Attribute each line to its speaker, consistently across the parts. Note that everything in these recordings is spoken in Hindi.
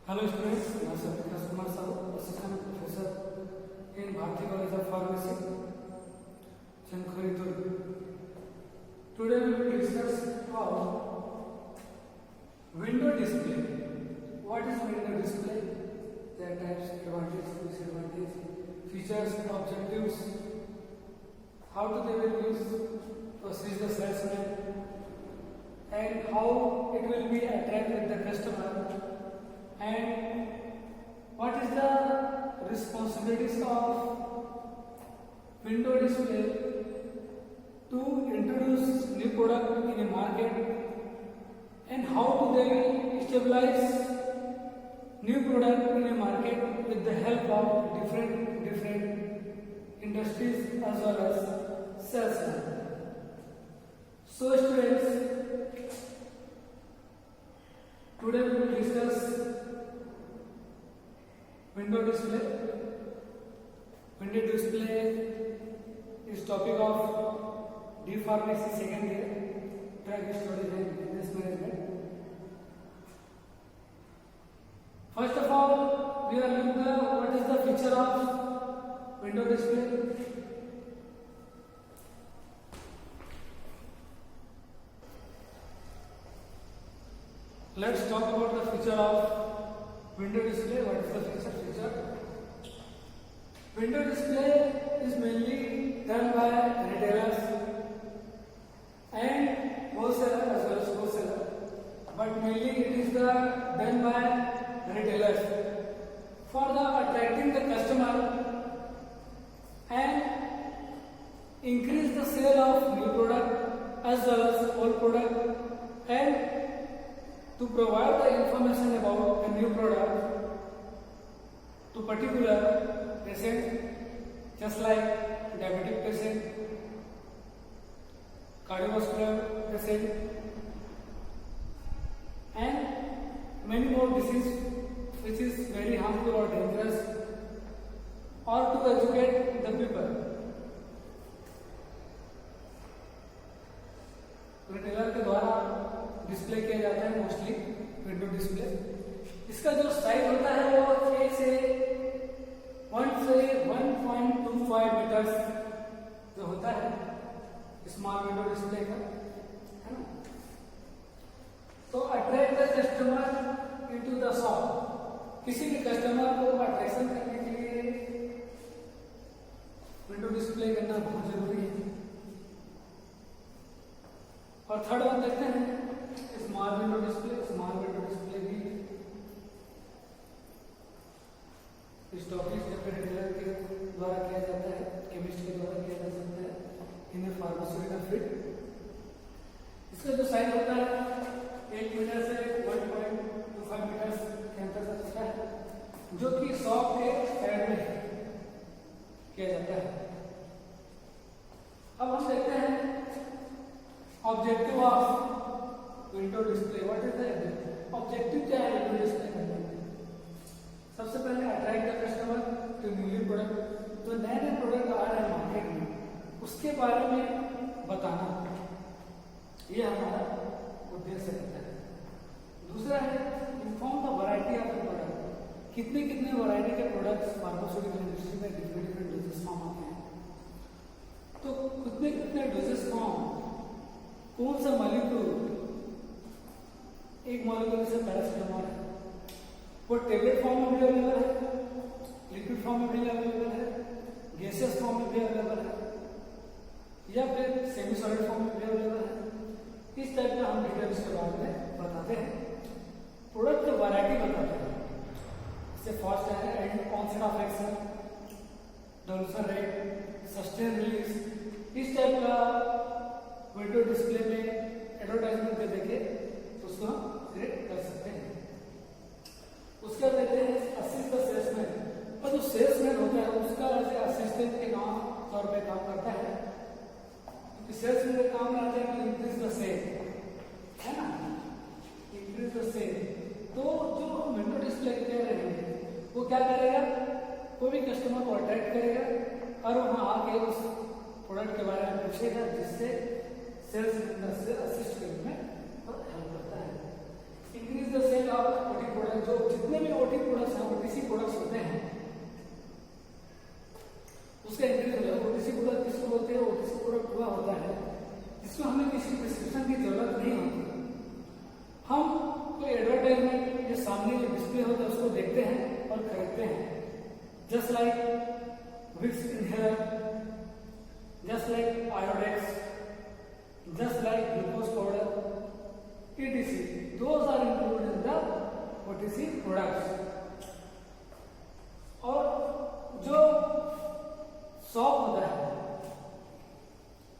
Speaker 1: Hello students, myself Vikas Kumar Sahu, Assistant Professor in Bharati College of Pharmacy, Chankhari, Durg. Today we will discuss about window display. What is window display? Their types, advantages, disadvantages, features, objectives, how to they will use to assist the salesman, and how it will be attract with the customer, and what is the responsibilities of window display to introduce new product in a market, and how do they will stabilize new product in a market with the help of different industries as well as salesmen. So students, today we will discuss window display. Window display is topic of D Pharmacy second year, Drug Studies and Business Management. First of all, we are looking at what is the feature of window display. Let's talk about the feature of window display. What is the feature? Window display is mainly done by retailers and wholesaler as well as wholesaler, but mainly it is done by retailers for the attracting the customer and increase the sale of new product as well as old product, and to provide the information about a new product to particular patient, just like diabetic patient, cardiovascular patient, and many more diseases which is very harmful or dangerous, or to educate the people. Retailer के द्वारा डिस्प्ले किया जाता है मोस्टली विंडो डिस्प्ले। इसका जो साइज होता है वो 1 से 1.25 मीटर जो होता है स्मॉल विंडो डिस्प्ले का, है ना। तो attract the customer into the shop, किसी भी कस्टमर को अट्रैक्शन करने के लिए विंडो डिस्प्ले करना बहुत जरूरी है। और थर्ड वन देखते हैं small window display. Small window display भी स्टॉकिस्ट या रिटेलर के द्वारा किया जाता है, केमिस्ट के द्वारा किया जा सकता है इन फार्मास्यूटिकल फील्ड। इसका जो साइज होता है 1 मीटर से 1.25 मीटर के अंतर तक होता है, जो कि शॉप के साइड में किया जाता है। अब हम देखते हैं objective of window display. What is the objective? क्या है विंडो डिस्प्ले करने में? सबसे पहले attract the customer to new product, जो नए नए प्रोडक्ट आ रहे हैं मार्केट में उसके बारे में बताना, ये हमारा उद्देश्य रहता है। दूसरा है inform the variety of the product, कितने वैरायटी के प्रोडक्ट्स फार्मास्यूटिकल इंडस्ट्री में डिफरेंट डोजेस फॉर्म आते हैं, तो कितने डोजेस फॉर्म, कौन सा मॉलिक्यूल, एक मॉलिक्यूल जैसे पैरासिटामोल है वो टेबलेट फॉर्म में भी अवेलेबल है, लिक्विड फॉर्म में भी अवेलेबल है, गैसियस फॉर्म में भी अवेलेबल है, या फिर सेमी सॉलिड फॉर्म में भी अवेलेबल है। इस टाइप का हम डिटेल्स के बारे में बताते हैं, प्रोडक्ट की वैरायटी बताते हैं। इससे फर्स्ट है and onset of action, dilution rate, sustain release. इस टाइप का विंडो डिस्प्ले में एडवर्टाइजमेंट दे देके उसको हम क्रिएट कर सकते हैं। उसके बाद देखते हैं असिस्ट द सेल्समैन। और जो सेल्समैन होता है उसका ऐसे असिस्टेंट के नाम तौर पे काम करता है, क्योंकि सेल्समैन का काम रहता है कि इंक्रीज द सेल, है ना, इंक्रीज द सेल। तो जो विंडो डिस्प्ले दे रहे हैं वो क्या करेगा, कोई भी कस्टमर को अट्रैक्ट करेगा और वहां आके उस प्रोडक्ट के बारे में पूछेगा, जिससे सेल्स बिजनेस से असिस्ट करने में हेल्प करता है। Increase the sale of particular जो जितने भी ओटी प्रोडक्ट्स हैं, ओटीसी प्रोडक्ट्स होते हैं, उसका इंक्रीज हो जाता है। ओटीसी प्रोडक्ट किसको बोलते हैं? ओटीसी प्रोडक्ट हुआ होता है जिसमें हमें किसी प्रिस्क्रिप्शन की जरूरत नहीं होती। हम कोई एडवर्टाइजमेंट या सामने जो डिस्प्ले होता है उसको देखते हैं और खरीदते हैं। Just like Vicks inhaler, just like Iodex, just like glucose powder, etc. Those are included in the OTC products. और जो शॉप होता है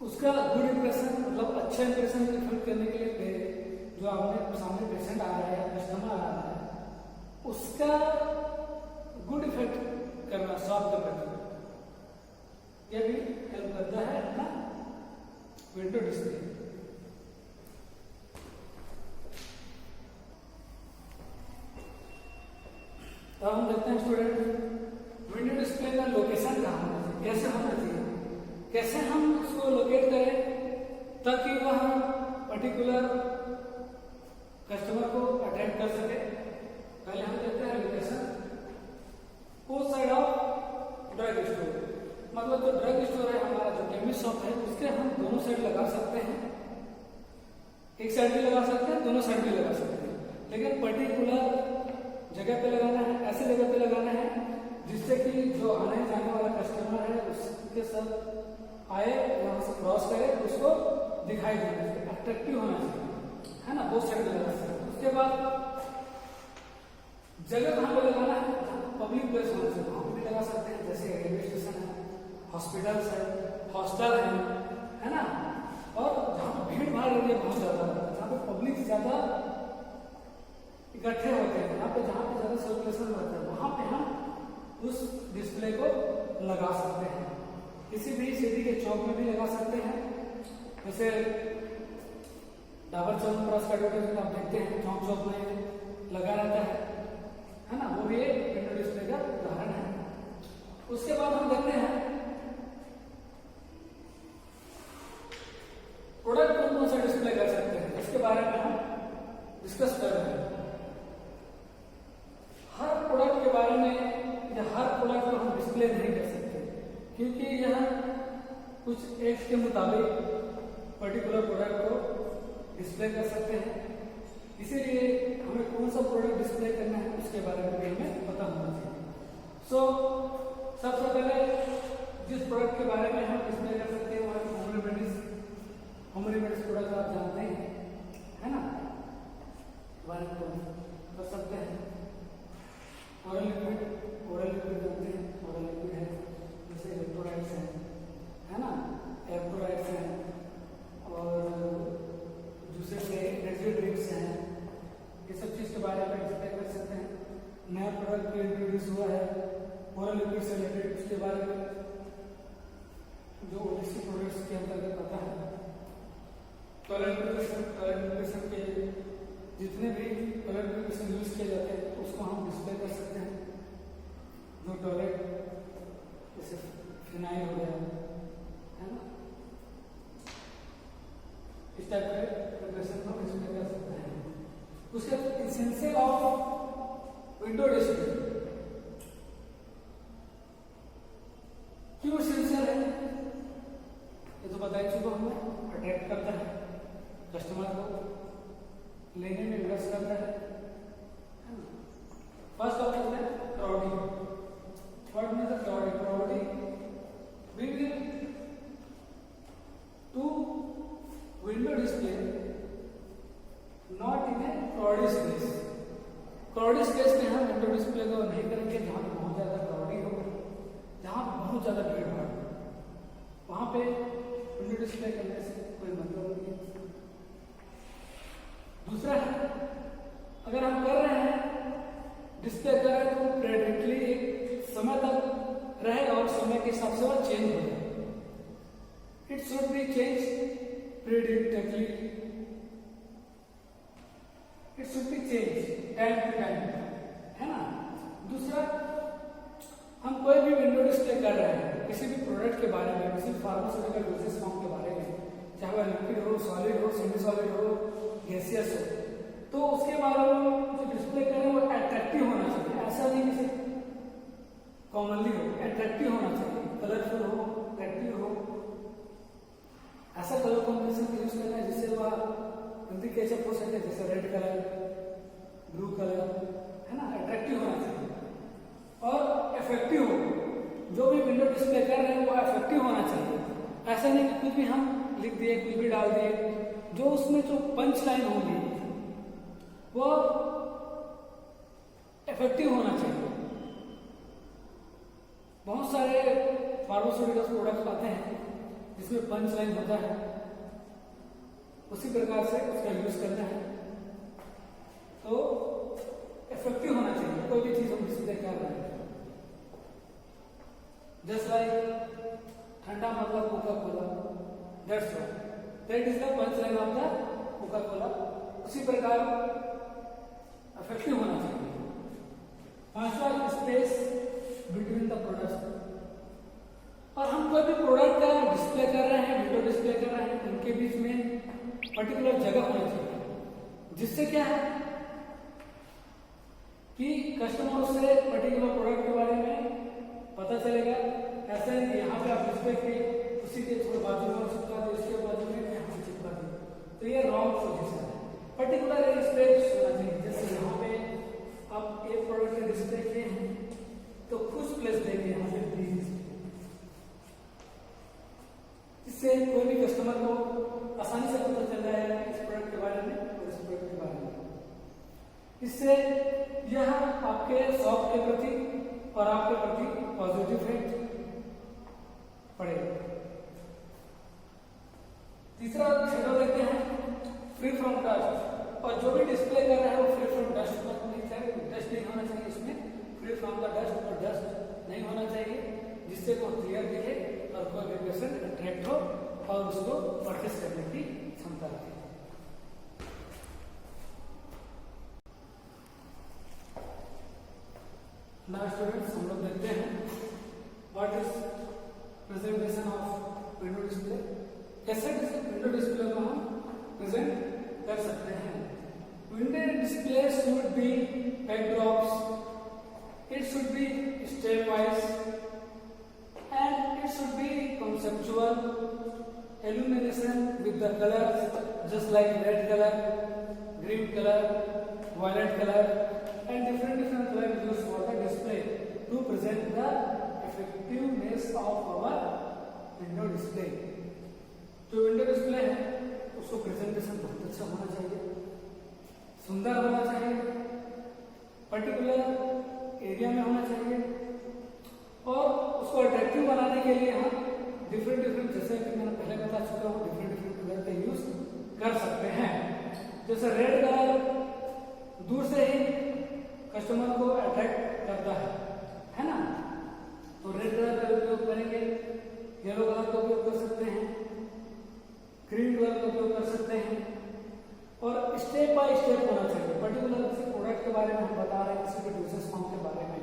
Speaker 1: उसका गुड इंप्रेशन, मतलब अच्छा इंप्रेशन क्रिएट करने के लिए जो आपने सामने पेशेंट आ रहा है, कस्टमर आ रहा है, उसका गुड इफेक्ट करना शॉप के प्रति, यह भी हेल्प करता है ना विंडो डिस्प्ले। अब हम देखते हैं स्टूडेंट विंडो डिस्प्ले का लोकेशन कहाँ होना चाहिए, कैसे होना चाहिए, कैसे हम उसको लोकेट करें ताकि वह पर्टिकुलर कस्टमर को अटेंड कर सके। पहले हम देखते हैं लोकेशन उस साइड ऑफ ड्रग स्टोर, मतलब जो ड्रग स्टोर है हमारा, जो केमिस्ट शॉप है, उसके हम दोनों साइड लगा सकते हैं। एक साइड भी लगा सकते हैं, दोनों साइड भी लगा सकते हैं, लेकिन पर्टिकुलर जगह पे लगाना है, ऐसे जगह पे लगाना है जिससे कि जो आने जाने वाला कस्टमर है उसके साथ आए, वहां से क्रॉस करे, उसको दिखाई देना चाहिए, अट्रैक्टिव होना चाहिए, है ना, बहुत साइड लगा सकते हैं। उसके बाद जगह कहाँ पे लगाना है? पब्लिक प्लेस होना चाहिए, वहां पे भी लगा सकते हैं, जैसे रेलवे स्टेशन है, हॉस्पिटल्स है, हॉस्टल है ना, और जहाँ पे भीड़ भाड़ एरिया बहुत ज्यादा है, जहाँ पे पब्लिक ज्यादा इकट्ठे होते हैं, यहाँ पे जहाँ पे ज्यादा सर्कुलेशन रहता है, वहां पे हम उस डिस्प्ले को लगा सकते हैं। किसी भी सिटी के चौक में भी लगा सकते हैं, जैसे डाबर च्यवनप्राश का एडवर्टाइजमेंट आप देखते हैं, चौक चौक में लगा रहता है ना, वो भी एक विंडो डिस्प्ले का उदाहरण है। उसके बाद हम देखते हैं प्रोडक्ट कौन कौन सा डिस्प्ले कर सकते हैं, इसके बारे में हम डिस्कस कर रहे हैं। हर प्रोडक्ट के बारे में या हर प्रोडक्ट को हम डिस्प्ले नहीं कर सकते, क्योंकि यह कुछ एक्ट के मुताबिक पर्टिकुलर प्रोडक्ट को डिस्प्ले कर सकते हैं। इसीलिए हमें कौन सा प्रोडक्ट डिस्प्ले करना है उसके बारे में भी हमें पता होना चाहिए। सबसे पहले जिस प्रोडक्ट के बारे में हम डिस्प्ले कर सकते हैं वो है home remedies. Home remedies product आप जानते हैं, है ना, बारे में कर सकते हैं। ओरल लिक्विड जानते हैं, ओरल लिक्विड है, जैसे इलेक्ट्रोलाइट्स है ना, इलेक्ट्रोलाइट्स हैं, और दूसरे से एनर्जी ड्रिंक्स हैं, ये सब चीज के बारे में डिस्प्ले कर सकते हैं। नया प्रोडक्ट भी इंट्रोड्यूस हुआ है ओरल लिक्विड से रिलेटेड, उसके बारे में जो ओटीसी प्रोडक्ट्स के अंतर्गत आता है। टॉयलेट न्यूट्रिशन के जितने भी टॉयलेट न्यूट्रिशन यूज किए जाते हैं उसको हम डिस्प्ले कर सकते हैं। जो टॉयलेट जैसे फिनाइल हो गया, है ना, इस टाइप के प्रिपरेशन को डिस्प्ले कर सकते हैं। उसके एसेंशियल ऑफ विंडो डिस्प्ले क्यों एसेंशियल है, ये तो बता ही चुका हमें, अट्रैक्ट करता है कस्टमर को, लेने में विवश करता है। फर्स्ट ऑप्शन है crowding. What means the crowding? Crowding we will to window display not in a crowded space. Crowded space में हम विंडो डिस्प्ले को नहीं करेंगे जहां पे बहुत ज्यादा क्राउडिंग हो, जहां पे बहुत ज्यादा भीड़ भाड़ हो, वहां पे विंडो डिस्प्ले करने से कोई मतलब नहीं है। दूसरा है, अगर हम कर रहे हैं डिस्प्ले कर रहे हैं तो प्रेडिक्टली एक समय तक रहे और समय के हिसाब से वो चेंज हो जाए। It should be change predictively, it should be change time to time, है ना। दूसरा, हम कोई भी विंडो डिस्प्ले कर रहे हैं किसी भी प्रोडक्ट के बारे में, किसी फार्मास्यूटिकल डोसेज फॉर्म के बारे में, चाहे वह लिक्विड हो, सॉलिड हो, सेमी सॉलिड हो, गैसियस हो, तो उसके बारे में जो डिस्प्ले करें वो अट्रैक्टिव अट्रैक्टिव होना चाहिए, कलरफुल हो, अट्रैक्टिव हो। ऐसा कलर कॉम्बिनेशन यूज करना है जिससे वह जल्दी कैचअप हो सके, जैसे रेड कलर, ब्लू कलर, है ना, अट्रैक्टिव होना चाहिए और इफेक्टिव हो। जो भी विंडो डिस्प्ले कर रहे हैं वो इफेक्टिव होना चाहिए। ऐसा नहीं कि कुछ भी हम लिख दिए, कुछ भी डाल दिए, जो उसमें जो पंच लाइन होगी वो इफेक्टिव होना चाहिए। बहुत सारे फार्मास्यूटिकल्स प्रोडक्ट्स आते हैं जिसमें पंच लाइन होता है, उसी प्रकार से उसका यूज करना है। तो इफेक्टिव होना चाहिए कोई भी चीज हम डिस्प्ले कर रहे हैं। जस्ट लाइक ठंडा मतलब Coca Cola, that's what, that is the punch line of the Coca Cola. उसी प्रकार इफेक्टिव होना चाहिए। पांचवा, स्पेस बिटवीन द प्रोडक्ट्स। और हम कोई भी प्रोडक्ट का डिस्प्ले कर रहे हैं, वीडियो डिस्प्ले कर रहे हैं, उनके बीच में पर्टिकुलर जगह होनी चाहिए, जिससे क्या है कि कस्टमर से पर्टिकुलर प्रोडक्ट के बारे में पता चलेगा। ऐसा नहीं कि यहाँ पे आप डिस्प्ले किए, उसी के थोड़े बाजू में चिपका दिए, उसके बाजू में यहाँ पे चिपका दिए, तो ये रॉन्ग पोजीशन है। पर्टिकुलर एक स्पेस होना चाहिए। जैसे यहाँ पे आप एक प्रोडक्ट का डिस्प्ले किए हैं तो कुछ प्लेस देंगे यहाँ पे प्लीज, इससे कोई भी कस्टमर को आसानी से पता चल जाएगा इस प्रोडक्ट के बारे में और इस प्रोडक्ट के बारे में। इससे यह आपके शॉप के प्रति और आपके प्रति पॉजिटिव इफेक्ट पड़ेगा। तीसरा शेडो देखते हैं, फ्री फ्रॉम डस्ट। और जो भी डिस्प्ले कर रहा है वो फ्री फ्रॉम डस्ट नहीं चाहिए, डस्ट नहीं होना चाहिए इसमें, फ्री फ्रॉम द डस्ट और डस्ट नहीं होना चाहिए, जिससे वो क्लियर दिखे और कोई भी पेशेंट अट्रैक्ट हो और उसको परचेस करने की क्षमता रखे। नाउ स्टूडेंट्स, हम लोग देखते हैं what is presentation of window display. कैसे विंडो डिस्प्ले को हम प्रेजेंट कर सकते हैं। Window display should be backdrops, it should be stepwise and it should be conceptual, illumination with the colors just like red color, green color, violet color and different color used for the display to present the effectiveness of our window display। जो विंडो डिस्प्ले है उसको प्रेजेंटेशन बहुत अच्छा होना चाहिए, सुंदर होना चाहिए, पर्टिकुलर एरिया में होना चाहिए और उसको अट्रैक्टिव बनाने के लिए हम डिफरेंट जैसे कि मैंने पहले बता चुका हूँ डिफरेंट कलर का यूज कर सकते हैं। जैसे रेड कलर दूर से ही कस्टमर को अट्रैक्ट करता है ना, तो रेड कलर का उपयोग करेंगे, येलो कलर का उपयोग कर सकते हैं, ग्रीन कलर का उपयोग कर सकते हैं और स्टेप बाय स्टेप होना चाहिए। पर्टिकुलर किसी प्रोडक्ट के बारे में हम बता रहे हैं, किसी के डोसेज फॉर्म के बारे में,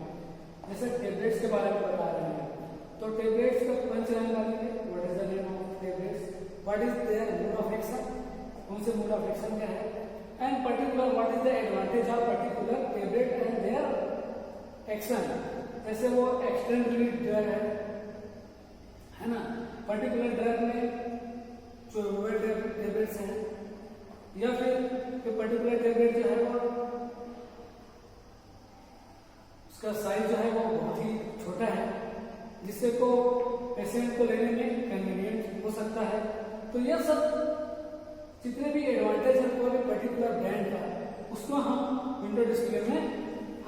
Speaker 1: जैसे टेबलेट्स के बारे में बता रहे हैं, तो टेबलेट्स का पंच लाइन डालेंगे, what is the name of tablets, what is their mode of action, कौन से मोड ऑफ एक्शन क्या है, and particular what is the advantage of particular tablet and their action. जैसे वो एक्सटेंड रिलीज ड्रग है ना, पर्टिकुलर ड्रग में जो टेबलेट्स हैं या फिर पर्टिकुलर टेबलेट जो है वो उसका साइज जो है वो बहुत ही छोटा है, जिससे को पेशेंट को लेने में कन्वीनियंट हो सकता है। तो यह सब जितने भी एडवांटेज है कोई भी पर्टिकुलर ब्रांड का, उसको हम विंडो डिस्प्ले में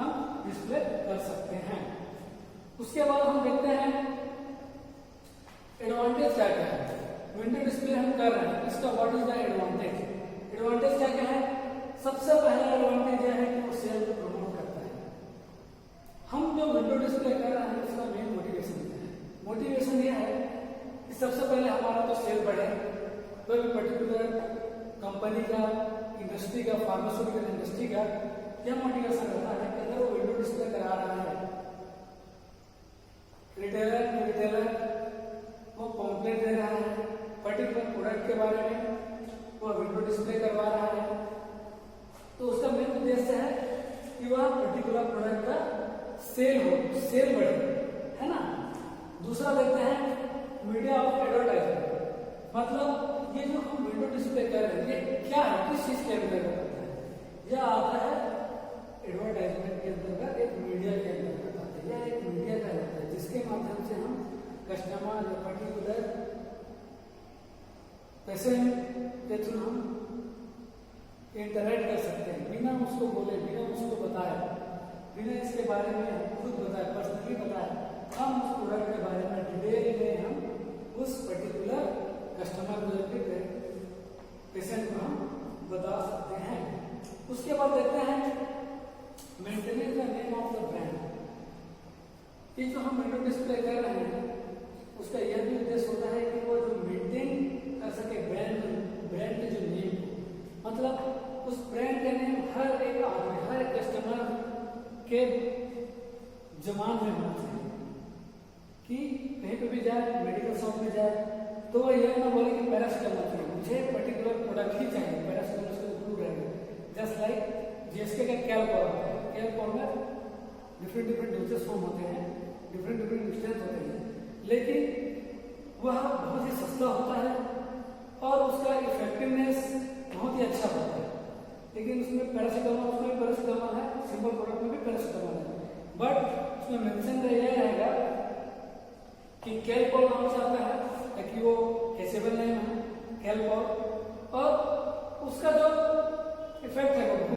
Speaker 1: हम डिस्प्ले कर सकते हैं। उसके बाद हम देखते हैं एडवांटेज क्या क्या है। विंडो डिस्प्ले हम कर रहे हैं, इसका what is the advantage. Advantage क्या क्या है? सबसे पहला एडवांटेज यह है कि वो सेल प्रमोट करता है। हम जो विंडो डिस्प्ले कर रहे हैं इसका मेन मोटिवेशन क्या है? मोटिवेशन यह है कि सबसे पहले हमारा तो सेल बढ़े, कोई भी पर्टिकुलर कंपनी का, इंडस्ट्री का, फार्मास्यूटिकल इंडस्ट्री का क्या मोटिवेशन रहता है कि अगर वो विंडो डिस्प्ले करा रहा है, रिटेलर वो पॉम्पलेट दे रहा है, पर्टिकुलर प्रोडक्ट के बारे में वो विंडो डिस्प्ले करवा रहा है, तो उसका मेन उद्देश्य है कि वह पर्टिकुलर प्रोडक्ट का सेल हो, सेल बढ़े, है ना। दूसरा देखते हैं मीडिया ऑफ एडवर्टाइजमेंट, मतलब ये जो हम विंडो डिस्प्ले कर रहे हैं ये क्या है, किस चीज के अंतर्गत आता है? यह आता है एडवर्टाइजमेंट के अंतर्गत, एक मीडिया के अंतर्गत आता है। यह एक मीडिया कहलाता है जिसके माध्यम से हम कस्टमर या पर्टिकुलर पेशेंट के थ्रू हम इंटरेक्ट कर सकते हैं, बिना उसको बोले, बिना उसको बताए, बिना इसके बारे में खुद बताए, पर्सनली बताए, हम उस प्रोडक्ट के बारे में डिटेल में हम उस पर्टिकुलर कस्टमर को, पेशेंट को हम बता सकते हैं। उसके बाद देखते हैं maintaining the name of the brand. ये जो हम विंडो डिस्प्ले कर रहे हैं उसका यह भी उद्देश्य होता है कि वो जो मेंटेन कर सके ब्रांड के जो नेम, मतलब उस ब्रांड का नेम हर एक आदमी, हर एक कस्टमर के जमान में होना चाहिए कि कहीं पे भी जाए, मेडिकल शॉप में जाए तो वह यह ना बोले कि पैरासिटामोल चाहिए, मुझे पर्टिकुलर प्रोडक्ट ही चाहिए, पैरासिटामोल उसको इंक्लूड रहेगा। जस्ट लाइक जीएसके का कैलपॉल होता है, कैलपॉल में डिफरेंट डोजेस फॉर्म होते हैं, डिफरेंट इंस्टेंस होते हैं, लेकिन वह बहुत ही सस्ता होता है और उसका इफेक्टिवनेस बहुत ही अच्छा होता है। लेकिन उसमें पैरासिटामोल, उसमें पैरासिटामोल है, सिंपल प्रोडक्ट में भी पैरासिटामोल है, बट उसमें मेंशन यह रहेगा कि कैलपॉल नाम से आता है ताकि वो कैसेबल नेम है कैलपॉल, और उसका जो इफेक्ट है वो